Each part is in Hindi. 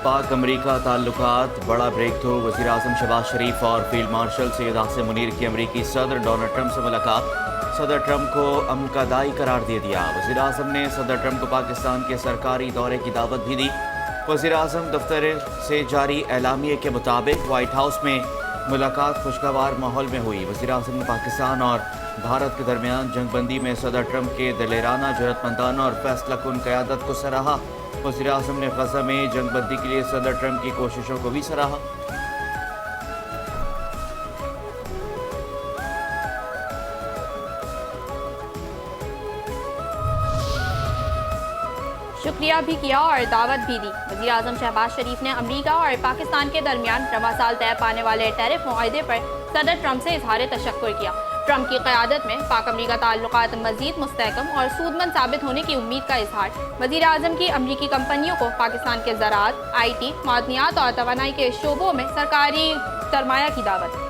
पाक अमरीका ताल्लुकात बड़ा ब्रेक थ्रू। वज़ीर आज़म शहबाज शरीफ और फील्ड मार्शल सैयद हासिम मुनीर की अमरीकी सदर डोनाल्ड ट्रंप से मुलाकात। सदर ट्रंप को अमन का दाई करार दे दिया। वज़ीर आज़म ने सदर ट्रंप को पाकिस्तान के सरकारी दौरे की दावत भी दी। वज़ीर आज़म दफ्तर से जारी एलामिये के मुताबिक व्हाइट हाउस में मुलाकात खुशगवार माहौल में हुई। वज़ीर आज़म ने पाकिस्तान और भारत के दरमियान जंगबंदी में सदर ट्रंप के दिलेराना, जरूरतमंदाना और फैसलाकुन क़यादत को सराहा। वज़ीर आज़म ने ग़ज़ा में जंगबंदी के लिए सदर ट्रंप की कोशिशों को भी सराहा। शुक्रिया भी किया और दावत भी दी। वज़ीर आज़म शहबाज शरीफ ने अमरीका और पाकिस्तान के दरमियान रवा साल तय पाने वाले टैरिफ मुआहदे पर सदर ट्रंप से इजहार तशक्कुर किया। ट्रंप की क़यादत में पाक अमरीका ताल्लुकात मज़ीद मुस्तहकम और सूदमंद साबित होने की उम्मीद का इजहार। वज़ीर आज़म की अमरीकी कंपनियों को पाकिस्तान के ज़राअत, IT, मादनियात और तवानाई के शोबों में सरकारी सरमाया की दावत।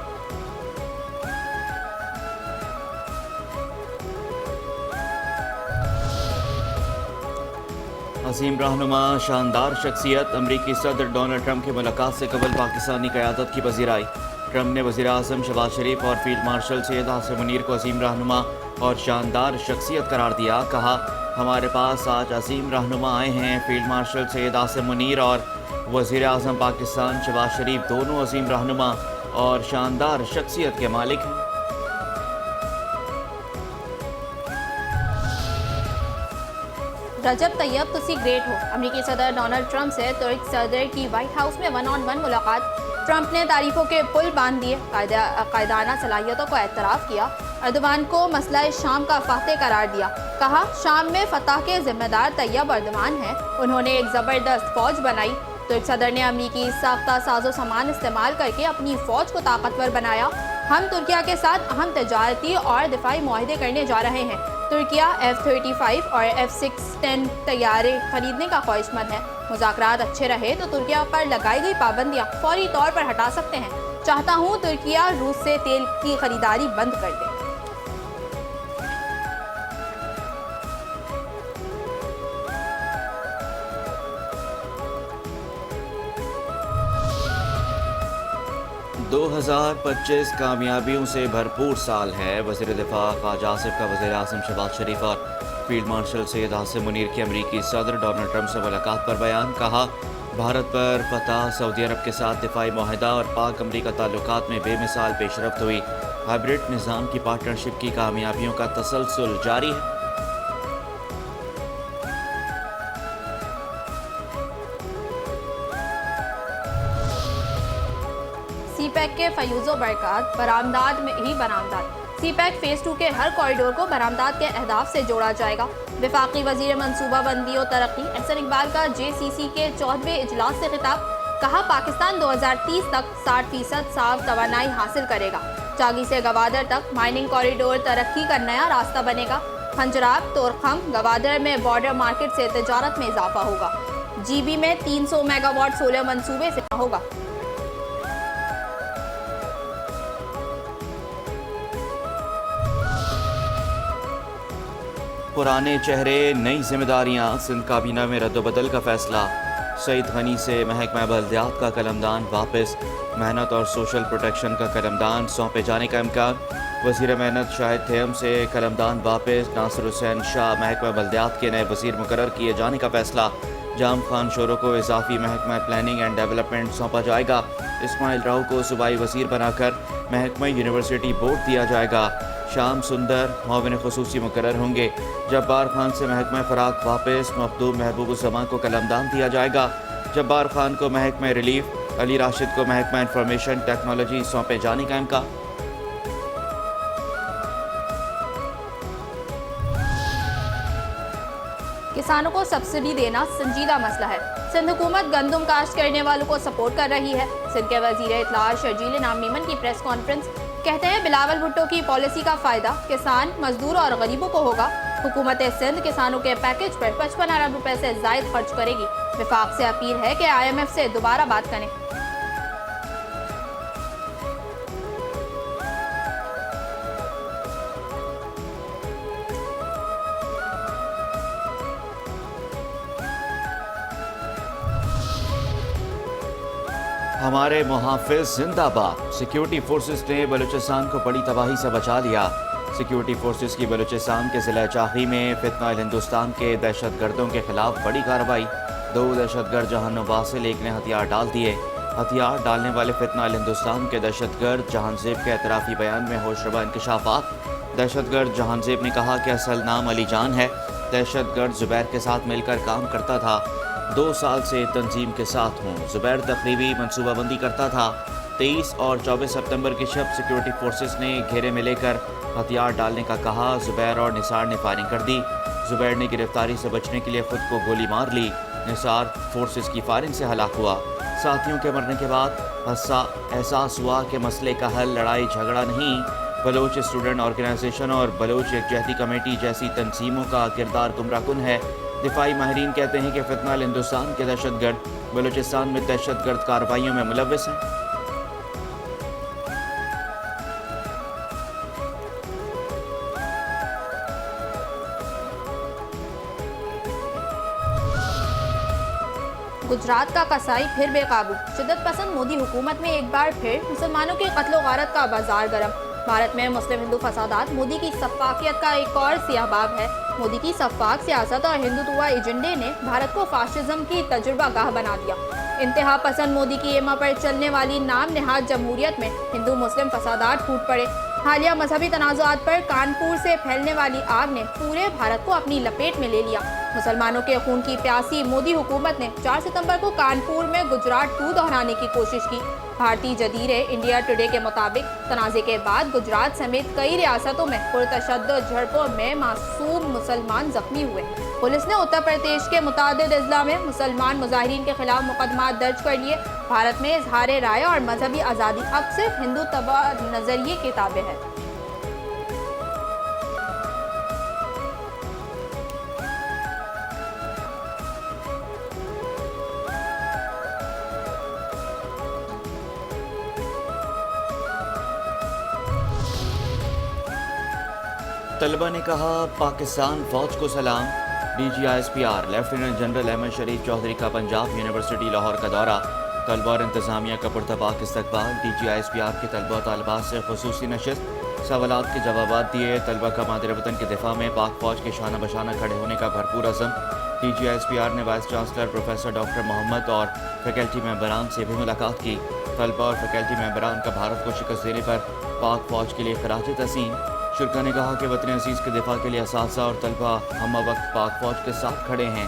अजीम रहनुमा शानदार शख्सियत। अमरीकी सदर डोनाल्ड ट्रंप की मुलाकात से कबल पाकिस्तानी क़यादत की पजीराई। ट्रंप ने वज़ीर आज़म शहबाज शरीफ और फील्ड मार्शल सैयद हासिम मुनीर को अजीम रहनुमा और शानदार शख्सियत करार दिया। कहा, हमारे पास आज अजीम रहनुमा आए हैं। फील्ड मार्शल सैयद हासिम मुनीर और वज़ीर आज़म पाकिस्तान शहबाज शरीफ दोनों अजीम रहनुमा और शानदार शख्सियत के मालिक हैं। रजब तैयब तुसी ग्रेट हो। अमरीकी सदर डोनाल्ड ट्रंप से तुर्क सदर की व्हाइट हाउस में 1-on-1 मुलाकात। ट्रंप ने तारीफों के पुल बांध दिए, कायदाना सलाहियतों को एतराफ़ किया। अर्दवान को मसला शाम का फाते करार दिया। कहा, शाम में फतह के जिम्मेदार तैयब अर्दवान हैं। उन्होंने एक ज़बरदस्त फौज बनाई। तुर्क सदर ने अमरीकी साख्ता साजो सामान इस्तेमाल करके अपनी फौज को ताकतवर बनाया। हम तुर्किया के साथ अहम तजारती और दिफाई मुआहदे करने जा रहे हैं। तुर्किया F-35 और F-16 तैयारे खरीदने का ख्वाहिशमंद है। मुज़ाकरात अच्छे रहे तो तुर्किया पर लगाई गई पाबंदियाँ फौरी तौर पर हटा सकते हैं। चाहता हूँ तुर्किया रूस से तेल की खरीदारी बंद कर दे। दो 2025 कामयाबियों से भरपूर साल है। वज़ीर दिफा ख्वाजा आसिफ का वज़ीर आज़म शहबाज शरीफ और फील्ड मार्शल सैयद हासिम मुनीर की अमरीकी सदर डोनाल्ड ट्रंप से मुलाकात पर बयान। कहा, भारत पर फतह, सऊदी अरब के साथ दिफाई मुआहदा और पाक अमरीका ताल्लुकात में बेमिसाल पेशरफ्त हुई। हाइब्रिड निज़ाम की पार्टनरशिप की कामयाबियों का तसलसल जारी है। सीपैक के फयूज़ो बरक़ात बरामदात में ही बरामदात। सीपैक फेज़ 2 के हर कॉरिडोर को बरामदात के अहदाफ से जोड़ा जाएगा। वफाकी वज़ीर मनसूबाबंदी और तरक्की एहसन इकबाल का JCC के 14वें इजलास से खिताब। कहा, पाकिस्तान 2030 तक 60% साफ तवानाई हासिल करेगा। चागी से गवादर तक माइनिंग कॉरिडोर तरक्की का नया रास्ता बनेगा। खंजराब, तोरखम, गवादर में बॉर्डर मार्केट से तजारत में इजाफा होगा। GB में 300 मेगावाट सोलर मनसूबे से होगा। पुराने चेहरे, नई जिम्मेदारियां। सिंध काबीना में रद्दबदल का फैसला। सईद गनी से महकमा बल्दियात का कलमदान वापस। मेहनत और सोशल प्रोटेक्शन का कलमदान सौंपे जाने का इम्कान। वज़ीर मेहनत शाहिद थेम से कलमदान वापस। नासिर हुसैन शाह महकमा बल्दियात के नए वज़ीर मुकर्रर किए जाने का फैसला। जाम खान शोरो को इजाफी महकमा प्लानिंग एंड डेवलपमेंट सौंपा जाएगा। इस्माइल राव को सूबाई वज़ीर बनाकर महकमा यूनिवर्सिटी बोर्ड दिया जाएगा। शाम सुंदर मुआविन ख़ुसूसी मुकर्रर होंगे। जब्बार खान से महकमा फ़राग वापस। मखदूम महबूबुज़्ज़मान को कलमदान दिया जाएगा। जब्बार खान को महकमा रिलीफ, अली राशिद को महकमा इंफॉर्मेशन टेक्नोलॉजी सौंपे जाने का इम्कान। किसानों को सब्सिडी देना संजीदा मसला है। सिंध हुकूमत गंदम काश्त करने वालों को सपोर्ट कर रही है। सिंध के वज़ीर इत्तलात शर्जील इनाम मीमन की प्रेस कॉन्फ्रेंस। कहते हैं, बिलावल भुट्टो की पॉलिसी का फ़ायदा किसान, मजदूर और गरीबों को होगा। हुकूमत सिंध किसानों के पैकेज पर 55 अरब रुपए से ज़ायद खर्च करेगी। विफाक से अपील है कि IMF से दोबारा बात करें। हमारे मुहाफिज जिंदाबाद। सिक्योरिटी फोर्सेस ने बलूचिस्तान को बड़ी तबाही से बचा लिया। सिक्योरिटी फोर्सेस की बलूचिस्तान के ज़िला चाही में फितना हिंदुस्तान के दहशतगर्दों के खिलाफ बड़ी कार्रवाई। 2 दहशतगर्द जहान बासिल एक ने हथियार डाल दिए। हथियार डालने वाले फितना हिंदुस्तान के दहशतगर्द जहानजेब के एतराफ़ी बयान में होशरबा इंकशाफात। दहशतगर्द जहानजेब ने कहा कि असल नाम अली जान है। दहशतगर्द जुबैर के साथ मिलकर काम करता था। 2 साल से तंजीम के साथ हूँ। जुबैर तकरीबी मनसूबाबंदी करता था। 23 और 24 सितंबर की शब सिक्योरिटी फोर्सेस ने घेरे में लेकर हथियार डालने का कहा। जुबैर और निसार ने फायरिंग कर दी। जुबैर ने गिरफ्तारी से बचने के लिए खुद को गोली मार ली। निसार फोर्सेस की फायरिंग से हलाक हुआ। साथियों के मरने के बाद एहसास हुआ कि मसले का हल लड़ाई झगड़ा नहीं, बलोच स्टूडेंट ऑर्गेनाइजेशन और बलोच यकजहती कमेटी जैसी तंजीमों का किरदार गुमराहकुन है। दिफाई माहिरीन कहते हैं कि फितना हिंदुस्तान के दहशतगर्द बलूचिस्तान में दहशतगर्द कार्रवाइयों में मुलव्वस हैं। गुजरात का कसाई फिर बेकाबू। शिद्दत पसंद मोदी हुकूमत में एक बार फिर मुसलमानों की कत्लो गारत का बाजार गर्म। भारत में मुस्लिम हिंदू फसादात मोदी की सफाकियत का एक और सियाहबाब है। मोदी की सफाक सियासत और हिंदुत्व एजेंडे ने भारत को फाशिज्म की तजुर्बा गाह बना दिया। इंतहा पसंद मोदी की एमा पर चलने वाली नाम नहाद जमहूरियत में हिंदू मुस्लिम फसादात फूट पड़े। हालिया मजहबी तनाज़ुआत पर कानपुर से फैलने वाली आग ने पूरे भारत को अपनी लपेट में ले लिया। मुसलमानों के खून की प्यासी मोदी हुकूमत ने 4 सितंबर को कानपुर में गुजरात 2 दोहराने की कोशिश की। भारतीय जदीरे इंडिया टुडे के मुताबिक तनाज़े के बाद गुजरात समेत कई रियासतों में पुरतशद्दुद झड़पों में मासूम मुसलमान जख्मी हुए। पुलिस ने उत्तर प्रदेश के मुतादिद अजला में मुसलमान मुजाहिरीन के खिलाफ मुकदमा दर्ज कर लिए। भारत में इजहार राय और मजहबी आज़ादी अब सिर्फ हिंदू तबा नजरिए के ताबे है। तलबा ने कहा पाकिस्तान फौज को सलाम। DGISPR लेफ्टिनेंट जनरल अहमद शरीफ चौधरी का पंजाब यूनिवर्सिटी लाहौर का दौरा। तलबा और इंतजामिया का पुरतबाक इस्तकबाल। DGISPR के तलबा तालिबात से खुसूसी नशिस्त, सवालात के जवाब दिए। तलबा का मादर वतन के दिफा में पाक फौज के शाना बशाना खड़े होने का भरपूर अज़म। DGISPR ने vice chancellor professor doctor Mohammad और फैकल्टी मेंबरान से भी मुलाकात की। तलबा और फैकल्टी मेंबरान का भारत को शिकस्त देने पर पाक फौज के लिए खराज तहसीन। शुरा ने कहा कि वतन अजीज़ के दिफा के लिए असातिज़ा और तलबा हम वक्त पाक फौज के साथ खड़े हैं।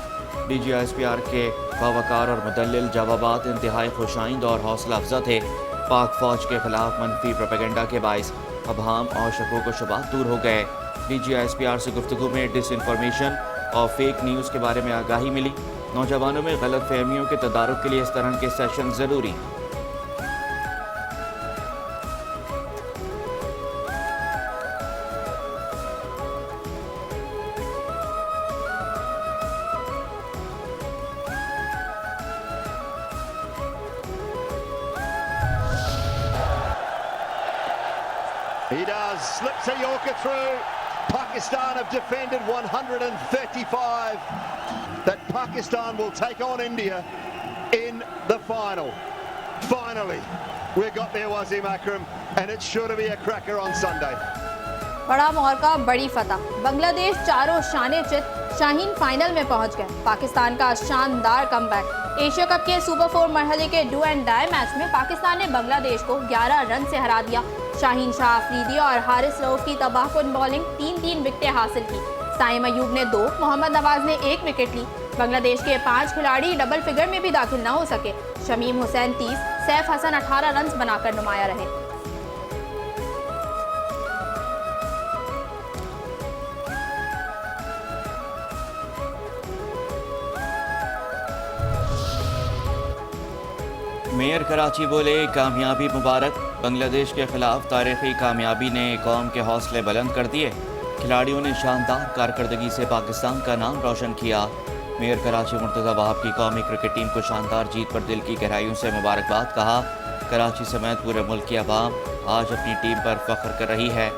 DGISPR के बावकार और मुदल्लिल जवाबात इंतहाई खुशाइंद और हौसला अफजा थे। पाक फौज के खिलाफ मनफी प्रोपेगेंडा के बाइस अभाम और शकों को शुबात दूर हो गए। DGISPR से गुफ्तगू में डिसइंफॉर्मेशन और फेक न्यूज़ के बारे में आगाही मिली। नौजवानों में गलत फहमियों के तदारुक के लिए इस तरह के सेशन ज़रूरी। He does, slips a Yorker through. Pakistan have defended 135. That Pakistan will take on India in the final. Finally, we've got there Wasim Akram, and it's sure to be a cracker on Sunday. बड़ा मोहरका, बड़ी फतह। बांग्लादेश चारों शाने चित शाहीन फाइनल में पहुंच गए। पाकिस्तान का शानदार कमबैक। एशिया कप के सुपर 4 मरहले के डू एंड डाई मैच में पाकिस्तान ने बांग्लादेश को 11 रन से हरा दिया। शाहीन शाह अफरीदी और हारिस रऊफ की तबाहकुन बॉलिंग 3-3 विकेटें हासिल की। साइम अयूब ने 2, मोहम्मद नवाज ने 1 विकेट ली। बांग्लादेश के 5 खिलाड़ी डबल फिगर में भी दाखिल न हो सके। शमीम हुसैन 30, सैफ हसन 18 रन बनाकर नुमाया रहे। मेयर कराची बोले कामयाबी मुबारक। बांग्लादेश के खिलाफ तारीखी कामयाबी ने कौम के हौसले बुलंद कर दिए। खिलाड़ियों ने शानदार कारकर्दगी से पाकिस्तान का नाम रोशन किया। मेयर कराची मुर्तज़ा वहाब की कौमी क्रिकेट टीम को शानदार जीत पर दिल की गहराइयों से मुबारकबाद कहा। कराची समेत पूरे मुल्क की आवाम आज अपनी टीम पर फख्र कर रही है।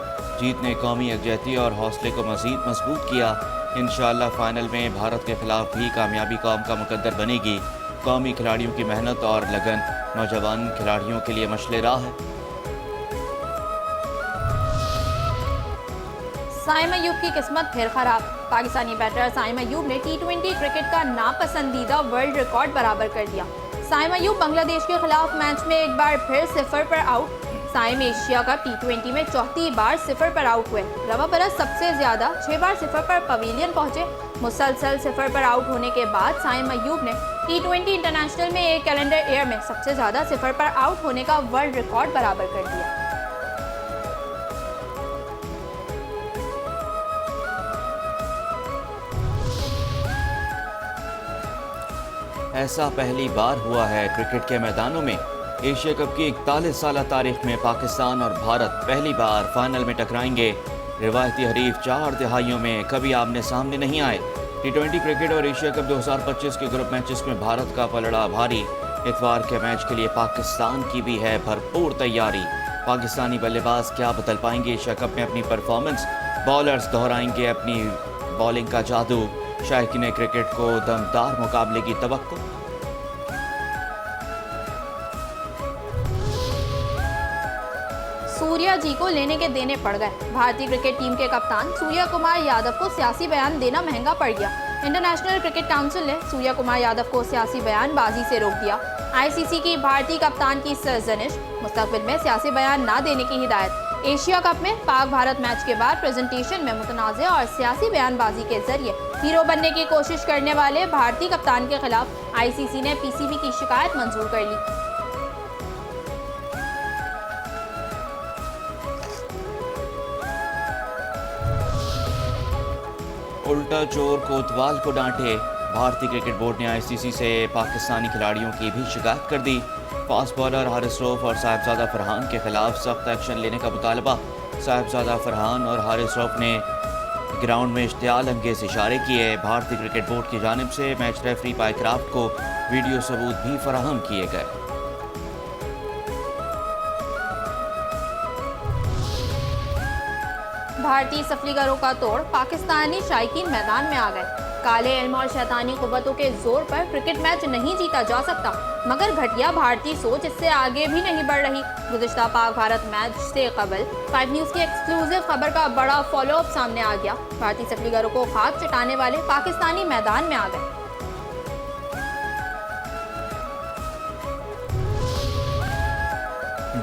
जीत ने कौमी यकजहती और हौसले को मज़ीद मजबूत किया। इंशाअल्लाह फाइनल में भारत के खिलाफ भी कामयाबी कौम का मुकद्दर बनेगी। कौमी खिलाड़ियों की मेहनत और लगन नौजवान खिलाड़ियों के लिए मशले राह है। साइम अयूब की किस्मत फिर खराब। पाकिस्तानी बैटर साइम अयूब ने T20 क्रिकेट का नापसंदीदा वर्ल्ड रिकॉर्ड बराबर कर दिया। साइम अयूब बांग्लादेश के खिलाफ मैच में एक बार फिर 0 पर out. Saim Asia cup T20 में चौथी बार 0 पर आउट हुए। रवा बरस सबसे ज्यादा 6 बार 0 पर पवेलियन पहुंचे। मुसलसल 0 पर आउट होने के बाद साइम अयूब ने T20 इंटरनेशनल में एक कैलेंडर ईयर में सबसे ज्यादा 0 पर आउट होने का वर्ल्ड रिकॉर्ड बराबर कर दिया। ऐसा पहली बार हुआ है क्रिकेट के मैदानों में। एशिया कप की 41 साल तारीख में पाकिस्तान और भारत पहली बार फाइनल में टकराएंगे। रिवायती हरीफ 4 तिहाइयों में कभी आमने सामने नहीं आए। T20 क्रिकेट और एशिया कप 2025 के ग्रुप मैचेस में भारत का पलड़ा भारी। इतवार के मैच के लिए पाकिस्तान की भी है भरपूर तैयारी। पाकिस्तानी बल्लेबाज क्या बदल पाएंगे एशिया कप में अपनी परफॉर्मेंस? बॉलर्स दोहराएंगे अपनी बॉलिंग का जादू। शायकीन क्रिकेट को दमदार मुकाबले की तवक्को। सूर्या जी को लेने के देने पड़ गए। भारतीय क्रिकेट टीम के कप्तान सूर्या कुमार यादव को सियासी बयान देना महंगा पड़ गया। इंटरनेशनल क्रिकेट काउंसिल ने सूर्या कुमार यादव को सियासी बयानबाजी से रोक दिया। आईसीसी की भारतीय कप्तान की सरजनिश, मुस्तकबिल में सियासी बयान न देने की हिदायत। एशिया कप में पाक भारत मैच के बाद प्रेजेंटेशन में मुतनाज़ और सियासी बयानबाजी के जरिए हीरो बनने की कोशिश करने वाले भारतीय कप्तान के खिलाफ आईसीसी ने पीसीबी की शिकायत मंजूर कर ली। उल्टा चोर कोतवाल को डांटे। भारतीय क्रिकेट बोर्ड ने आईसीसी से पाकिस्तानी खिलाड़ियों की भी शिकायत कर दी। फास्ट बॉलर हारिस रऊफ और साहिबजादा फरहान के खिलाफ सख्त एक्शन लेने का मुतालबा। साहिबजादा फरहान और हारिस रऊफ ने ग्राउंड में इश्तियाल अंगेज इशारे किए। भारतीय क्रिकेट बोर्ड की जानिब से मैच रेफरी पाइक्राफ्ट को वीडियो सबूत भी फराहम किए गए। भारतीय सफलीगरों का तोड़, पाकिस्तानी शायकीन मैदान में आ गए। काले इल्म और शैतानी कुव्वतों के जोर पर क्रिकेट मैच नहीं जीता जा सकता, मगर घटिया भारतीय सोच इससे आगे भी नहीं बढ़ रही। गुज़िश्ता पाक भारत मैच से कबल 5 न्यूज़ की एक्सक्लूसिव खबर का बड़ा फॉलोअप सामने आ गया। भारतीय सफलीगरों को खाक चटाने वाले पाकिस्तानी मैदान में आ गए।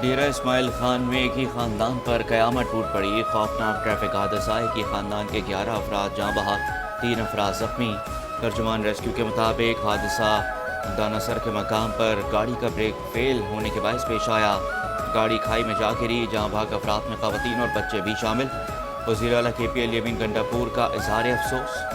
डेरा इस्माइल खान में एक ही खानदान पर कयामत टूट पड़ी। खौफनाक ट्रैफिक हादसा, एक ही खानदान के 11 अफराद जाँ बहक, 3 अफराद जख्मी। तर्जुमान रेस्क्यू के मुताबिक हादसा दानासर के मकाम पर गाड़ी का ब्रेक फेल होने के बायस पेश आया। गाड़ी खाई में जा गिरी। जहाँ भाग अफराद में खवातीन और बच्चे भी शामिल। वज़ीर आला KPL यमीन गंडापुर का इजहार अफसोस।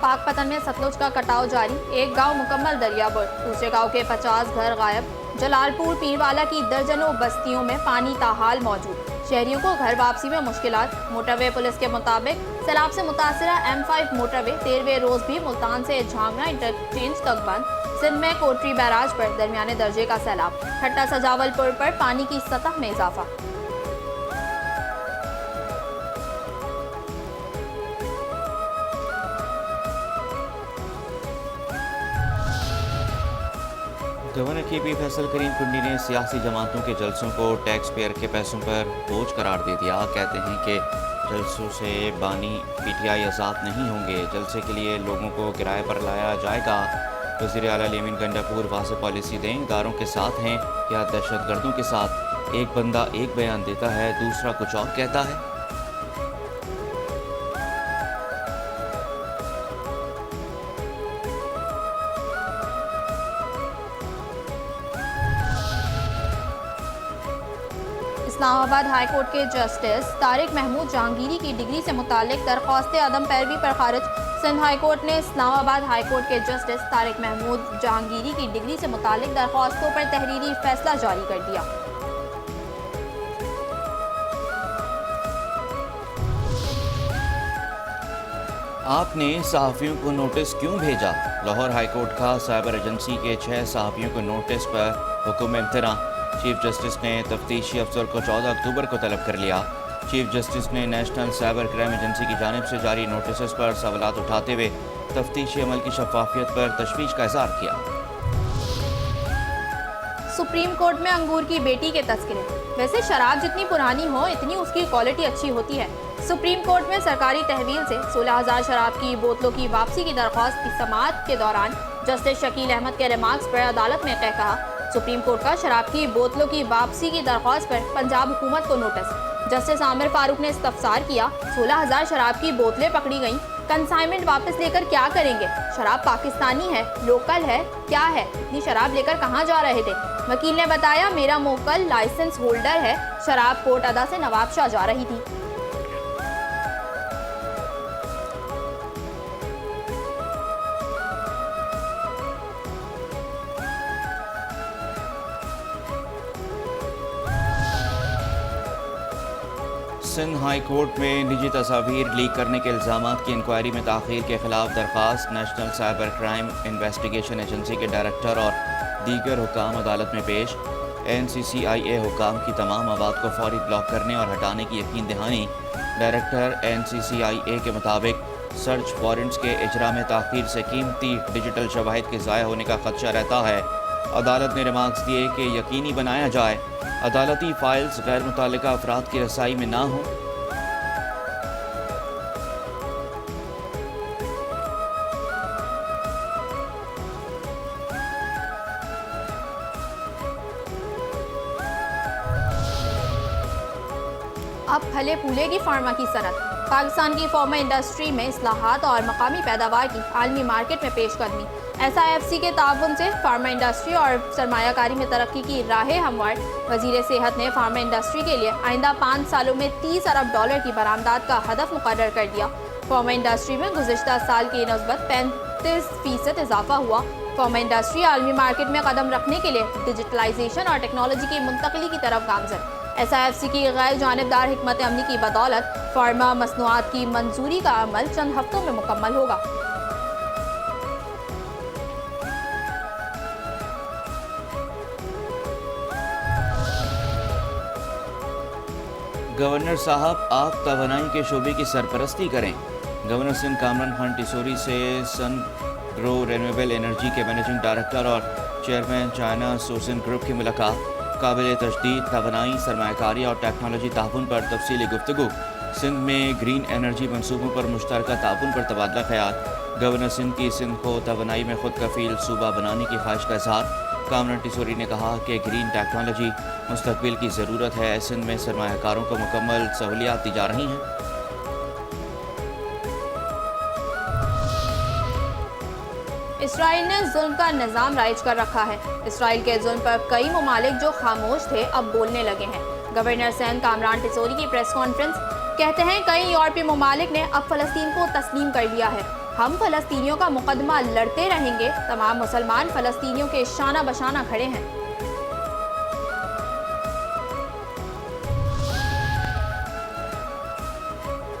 पाकपतन में सतलुज का कटाव जारी, एक गांव मुकम्मल दरियाबुर, दूसरे गांव के 50 घर गायब। जलालपुर पीरवाला की दर्जनों बस्तियों में पानी ताहाल मौजूद। शहरियों को घर वापसी में मुश्किलात। मोटरवे पुलिस के मुताबिक सैलाब से मुतासरा M5 मोटरवे 13वें रोज भी मुल्तान से झांगना इंटरचेंज तक बंद। सिंध में कोटरी बैराज पर दरमियाने दर्जे का सैलाब। ठट्टा सजावलपुर पर पानी की सतह में इजाफा। गवर्नर KP फैसल करीम कुंडी ने सियासी जमातों के जलसों को टैक्स पेयर के पैसों पर बोझ करार दे दिया। कहते हैं कि जलसों से बानी PTI आज़ाद नहीं होंगे। जलसे के लिए लोगों को किराए पर लाया जाएगा। वज़ीर आला यमीन गंडापुर वाज़ेह पॉलिसी दें। इदारों के साथ हैं या दहशतगर्दों के साथ? एक बंदा एक बयान देता है, दूसरा कुछ और कहता है। इस्लामाबाद हाई कोर्ट के जस्टिस तारिक महमूद जहांगीरी की डिग्री से मुतालिक दरख्वास्त अदम पैरवी पर खारिज। सिंध हाई कोर्ट ने इस्लामाबाद हाई कोर्ट के जस्टिस तारिक महमूद जहांगीरी की डिग्री से मुतालिक दरख्वास्तों पर तहरीरी फैसला जारी कर दिया। आपने सहाफ़ियों को नोटिस क्यों भेजा? लाहौर हाई कोर्ट का साइबर एजेंसी के 6 सहाफ़ियों को नोटिस पर हुक्म इम्तनां। चीफ जस्टिस ने तफ्तीशी अफसर को 14 अक्टूबर को तलब कर लिया। चीफ जस्टिस ने नेशनल साइबर क्राइम एजेंसी की जानिब से जारी नोटिस पर सवालात उठाते हुए तफ्तीशी अमल की शफाफियत पर तशवीश का इज़हार किया। सुप्रीम कोर्ट में अंगूर की बेटी के तस्करे। वैसे शराब जितनी पुरानी हो इतनी उसकी क्वालिटी अच्छी होती है। सुप्रीम कोर्ट में सरकारी तहवील से 16,000 शराब की बोतलों की वापसी की दरख्वास्त की समाअत के दौरान जस्टिस शकील अहमद के रिमार्क्स पर अदालत में कहा, सुप्रीम कोर्ट का शराब की बोतलों की वापसी की दरख्वास्त पर पंजाब हुकूमत को नोटिस। जस्टिस आमिर फारूक ने इस्तफसार किया, 16,000 शराब की बोतलें पकड़ी गईं, कंसाइनमेंट वापस लेकर क्या करेंगे? शराब पाकिस्तानी है, लोकल है, क्या है? इतनी शराब लेकर कहाँ जा रहे थे? वकील ने बताया, मेरा मोकल लाइसेंस होल्डर है। शराब कोट अदा से नवाबशाह जा रही थी। सिंध हाई कोर्ट में निजी तस्वीर लीक करने के इल्ज़ामात की इंक्वायरी में ताख़ीर के खिलाफ दरख्वास्त। National cyber crime investigation agency के डायरेक्टर और दीगर हुकाम अदालत में पेश। NCCIA हुकाम की तमाम मवाद को फौरी ब्लॉक करने और हटाने की यकीन दहानी। डायरेक्टर NCCIA के मुताबिक सर्च वारंट्स के इजरा में ताख़ीर से कीमती डिजिटल शवाहिद के ज़ाया होने का खदशा रहता है। अदालत ने रिमार्क्स दिए कि यकीनी बनाया जाए अदालती फाइल्स गैर मुतल्लिका अफराद की रसाई में ना हो। अब फले फूले की फार्मा की सनत। पाकिस्तान की फार्मा इंडस्ट्री में इस्लाहात और मकामी पैदावार की आलमी मार्केट में पेशकदमी। SIFC के ताउन से फार्मा इंडस्ट्री और सरमायाकारी में तरक्की की राहें हमवार। वज़ीर सेहत ने फार्मा इंडस्ट्री के लिए आइंदा 5 सालों में $30 अरब की बरामदात का हदफ मुकर्रर कर दिया। फार्मा इंडस्ट्री में गुज़िश्ता साल की नस्बत 35% इजाफा हुआ। फार्मा इंडस्ट्री आलमी मार्केट में कदम रखने के लिए डिजिटलाइजेशन और टेक्नोलॉजी की मुंतकली की तरफ गामजन। SIFC की गैर जानिबदार हिकमत अमली की बदौलत फार्मा मसनूआत की मंजूरी का अमल चंद हफ्तों में मुकम्मल होगा। गवर्नर साहब आप तवानाई के शोबे की सरपरस्ती करें। गवर्नर सिंध कामरान खान टिसोरी से सन ग्रो रिन्यूएबल एनर्जी के मैनेजिंग डायरेक्टर और चेयरमैन चाइना सोसिन ग्रुप की मुलाकात। काबिल तजदीद तवानाई सरमायाकारी और टेक्नोलॉजी ताउन पर तफसीली गुफ्तगू। सिंध में ग्रीन एनर्जी मनसूबों पर मुश्तरका ताउन पर तबादला ख्याल। गवर्नर सिंध की सिंध को तवानाई में खुद कफील सूबा बनाने की ख्वाहिश का इज़हार। कामरान टिसोरी ने कहा कि ग्रीन टेक्नोलॉजी मुस्तकबिल की ज़रूरत है। सिंध में सरमायाकारों को मुकम्मल सहूलियात दी जा रही हैं। इसराइल ने जुल्म का निज़ाम राइज कर रखा है। इसराइल के जुल्म पर कई ममालिक जो खामोश थे अब बोलने लगे हैं। गवर्नर सिंध कामरान टिसोरी की प्रेस कॉन्फ्रेंस। कहते हैं कई यूरोपीय ममालिक ने अब फ़लस्तीन को तस्लीम कर लिया है। हम फ़लस्तीनियों का मुकदमा लड़ते रहेंगे। तमाम मुसलमान फ़लस्तीनियों के शाना बशाना खड़े हैं।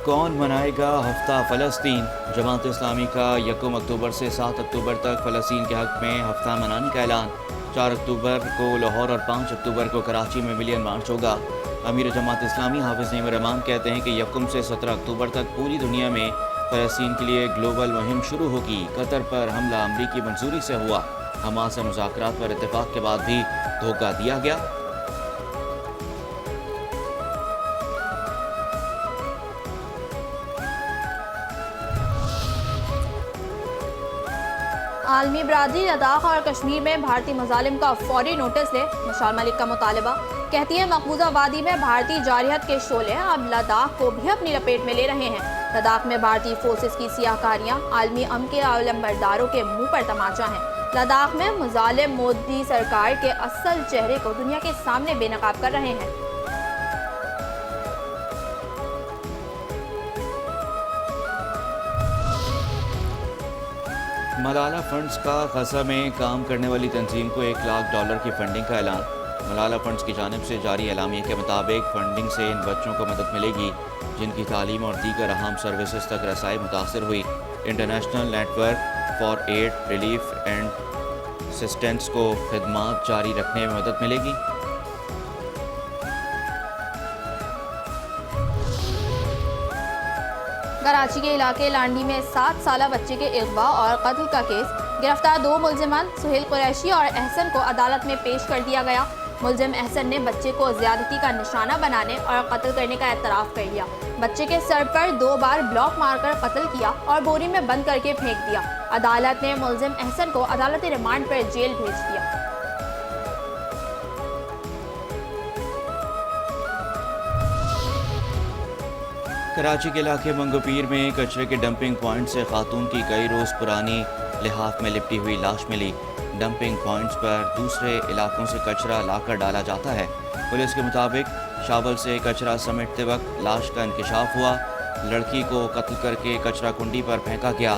कौन मनाएगा हफ्ता फ़लस्तीन? जमात इस्लामी का 1 अक्टूबर से 7 अक्टूबर तक फ़लस्तीन के हक़ में हफ्ता मनाने का ऐलान। 4 अक्टूबर को लाहौर और 5 अक्टूबर को कराची में मिलियन मार्च होगा। अमीर जमात इस्लामी हाफिज़ नईम रहमान कहते हैं कि 1 से 17 अक्टूबर तक पूरी दुनिया में फ़लस्तीन के लिए ग्लोबल मुहिम शुरू होगी। कतर पर हमला अमरीकी मंजूरी से हुआ। हमास से मुज़ाकरात पर इत्तेफाक के बाद भी धोखा दिया गया। आलमी बरादरी लद्दाख और कश्मीर में भारतीय मज़ालिम का फौरी नोटिस ले। मुशार मलिक का मुतालबा। कहती है मकबूजा वादी में भारतीय जारियत के शोले अब लद्दाख को भी अपनी लपेट में ले रहे हैं। लद्दाख में भारतीय फोर्सेस की सियाहकारियाँ आलमी अमन के आलमबरदारों के मुंह पर तमाचा हैं। लद्दाख में मुजालिम मोदी सरकार के असल चेहरे को दुनिया के सामने बेनकाब कर रहे हैं। मलाला फंड्स का गजा में काम करने वाली तंजीम को $1 लाख की फंडिंग का ऐलान। मलाला फंड्स की जानिब से जारी एलामिया के मुताबिक फंडिंग से इन बच्चों को मदद मिलेगी जिनकी तालीम और दीगर अहम सर्विसेज तक रसाई मुतासर हुई। International network for aid relief and assistance को खिदमात जारी रखने में मदद मिलेगी। कराची के इलाके लांडी में 7 साला बच्चे के अगवा और कत्ल का केस। गिरफ्तार 2 मुलजिमान सुहेल कुरैशी और एहसन को अदालत में पेश कर दिया गया। मुलजिम एहसन ने बच्चे को ज्यादती का निशाना बनाने और कत्ल करने का एतराफ़ कर लिया। बच्चे के सर पर 2 बार ब्लॉक मारकर कत्ल किया और बोरी में बंद करके फेंक दिया। अदालत ने मुलजिम एहसन को अदालती रिमांड पर जेल भेज दिया। कराची के इलाके मंगोपीर में कचरे के डंपिंग पॉइंट से खातून की कई रोज़ पुरानी लिहाफ में लिपटी हुई लाश मिली। डंपिंग पॉइंट्स पर दूसरे इलाकों से कचरा लाकर डाला जाता है। पुलिस के मुताबिक शावल से कचरा समेटते वक्त लाश का इंकशाफ हुआ। लड़की को कत्ल करके कचरा कुंडी पर फेंका गया।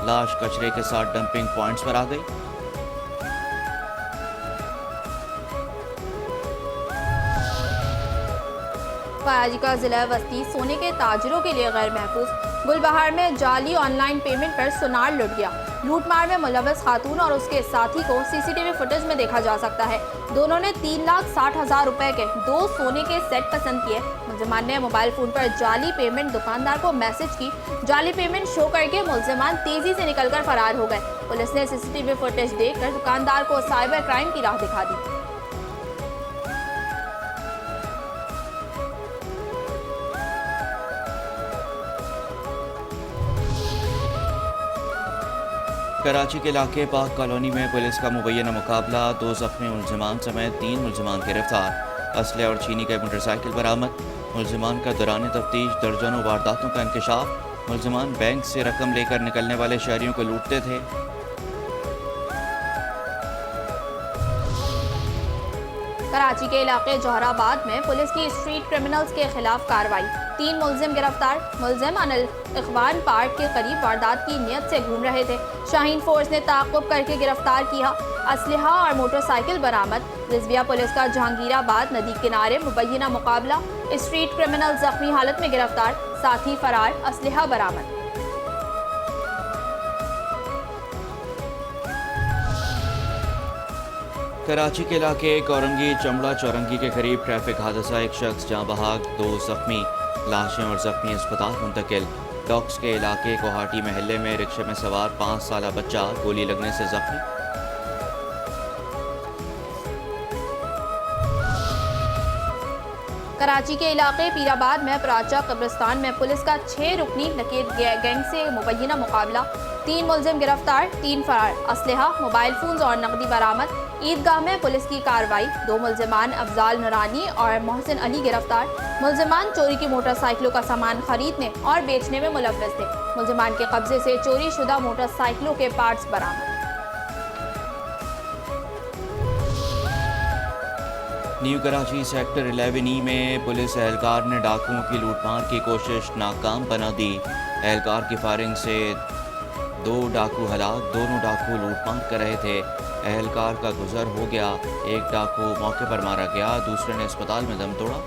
लाश कचरे के साथ डंपिंग पॉइंट्स पर आ गई। कराची का जिला वस्ती सोने के ताजरों के लिए गैर महफूज। गुलबहार में जाली ऑनलाइन पेमेंट पर सुनार लुट गया। लूटमार में मुलव्वस खातून और उसके साथी को सीसीटीवी फुटेज में देखा जा सकता है। दोनों ने 3,60,000 रुपए के 2 सोने के सेट पसंद किए। मुलजिमान ने मोबाइल फोन पर जाली पेमेंट दुकानदार को मैसेज की। जाली पेमेंट शो करके मुलजिमान तेजी से निकलकर फरार हो गए। पुलिस ने सीसीटीवी फुटेज देखकर दुकानदार को साइबर क्राइम की राह दिखा दी। कराची के इलाके पाक कॉलोनी में पुलिस का मुबैना मुकाबला। 2 ज़ख्मी मुलजिमान समेत 3 मुलजिमान गिरफ्तार। असले और चीनी का मोटरसाइकिल बरामद। मुलजिमान का दौरान तफ्तीश दर्जनों वारदातों का इंकशाफ। मुलजिमान बैंक से रकम लेकर निकलने वाले शहरियों को लूटते थे। कराची के इलाके जौहराबाद में पुलिस की स्ट्रीट क्रिमिनल्स के खिलाफ कार्रवाई। 3 मुलजिम गिरफ्तार। मुलजिम अनिल इखवान पार्क के करीब वारदात की नियत से घूम रहे थे। शाहीन फोर्स ने ताक़ुब करके गिरफ्तार किया। असलहा और मोटरसाइकिल बरामद। रिजविया पुलिस का जहांगीराबाद नदी किनारे मुबैना मुकाबला। स्ट्रीट क्रिमिनल जख्मी हालत में गिरफ्तार, साथी फरार, असलहा बरामद। कराची के इलाके कोरंगी चमड़ा चौरंगी के करीब ट्रैफिक हादसा। एक शख्स जहाँ बहाक, 2 जख्मी। लाशें और जख्मी अस्पताल मुंतकिल। डॉक्स के इलाके कोहाटी महल्ले में रिक्शे में सवार 5 साला बच्चा गोली लगने से जख्मी। कराची के इलाके पीराबाद में प्राचा कब्रिस्तान में पुलिस का 6 रुकनी नकेद गैंग से मुबैना मुकाबला। 3 मुलजिम गिरफ्तार, 3 फरार। असलहा, मोबाइल फोन्स और नकदी बरामद। ईदगाह में पुलिस की कार्रवाई। 2 मुलजिमान अफजाल नूरानी और मोहसिन अली गिरफ्तार। मुलजिमान चोरी की मोटरसाइकिलों का सामान खरीदने और बेचने में मुलव्वस थे। मुलजिमान के कब्जे से चोरी शुदा मोटरसाइकिलों के पार्ट्स बरामद। न्यू कराची सेक्टर 11E में पुलिस एहलकार ने डाकुओं की लूटमार की कोशिश नाकाम बना दी। एहलकार की फायरिंग से 2 डाकू हलाक। दोनों डाकू लूटमार कर रहे थे। एहलकार का गुजर हो गया। एक डाकू मौके पर मारा गया, दूसरे ने अस्पताल में दम तोड़ा।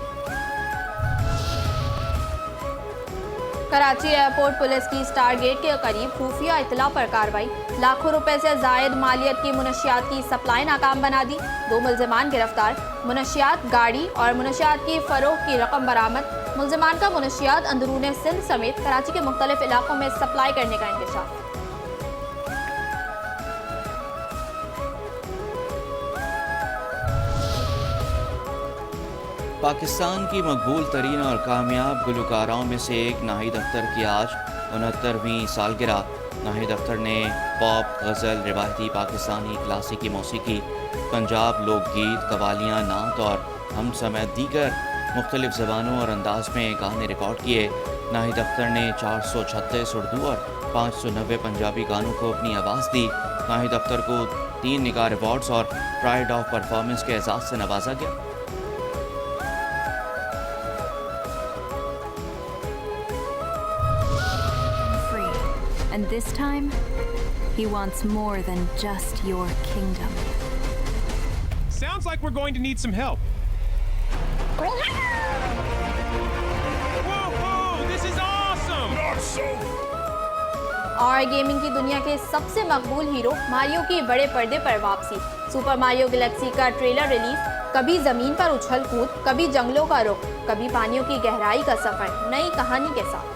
कराची एयरपोर्ट पुलिस की स्टार गेट के करीब खुफिया इतला पर कार्रवाई। लाखों रुपए से जायद मालियत की मुनशियात की सप्लाई नाकाम बना दी। 2 मुलजिमान गिरफ्तार। मुनशियात, गाड़ी और मुनशियात की फरोख्त की रकम बरामद। मुलजिमान का मुनशियात अंदरून सिंध समेत कराची के मुख्तलिफ इलाकों में सप्लाई करने का इंकशाफ। पाकिस्तान की मकबूल तरीन और कामयाब गुलकाराओं में से एक नाहिद अख्तर की आज 69वीं सालगिरह। नाहिद अख्तर ने पॉप, गज़ल, रिवायती पाकिस्तानी क्लासिकी मौसीकी, पंजाब लोकगीत, कवालियाँ, नात और हम समेत दीगर मुख्तलिफ ज़बानों और अंदाज में गाने रिकॉर्ड किए। नाहिद अख्तर ने 436 उर्दू और 590 पंजाबी गानों को अपनी आवाज़ दी। नाहिद अख्तर को 3 निगार अवार्ड्स और प्राइड ऑफ परफॉर्मेंस के एजाज़ से नवाजा गया। And this time, He wants more than just your kingdom. Sounds like we're going to need some help. Whoa, this is awesome! Not so. और गेमिंग की दुनिया के सबसे मकबूल हीरो मारियो की बड़े पर्दे पर वापसी। सुपर मारियो गैलेक्सी का ट्रेलर रिलीज। कभी जमीन पर उछल कूद, कभी जंगलों का रुख, कभी पानियों की गहराई का सफर, नई कहानी के साथ।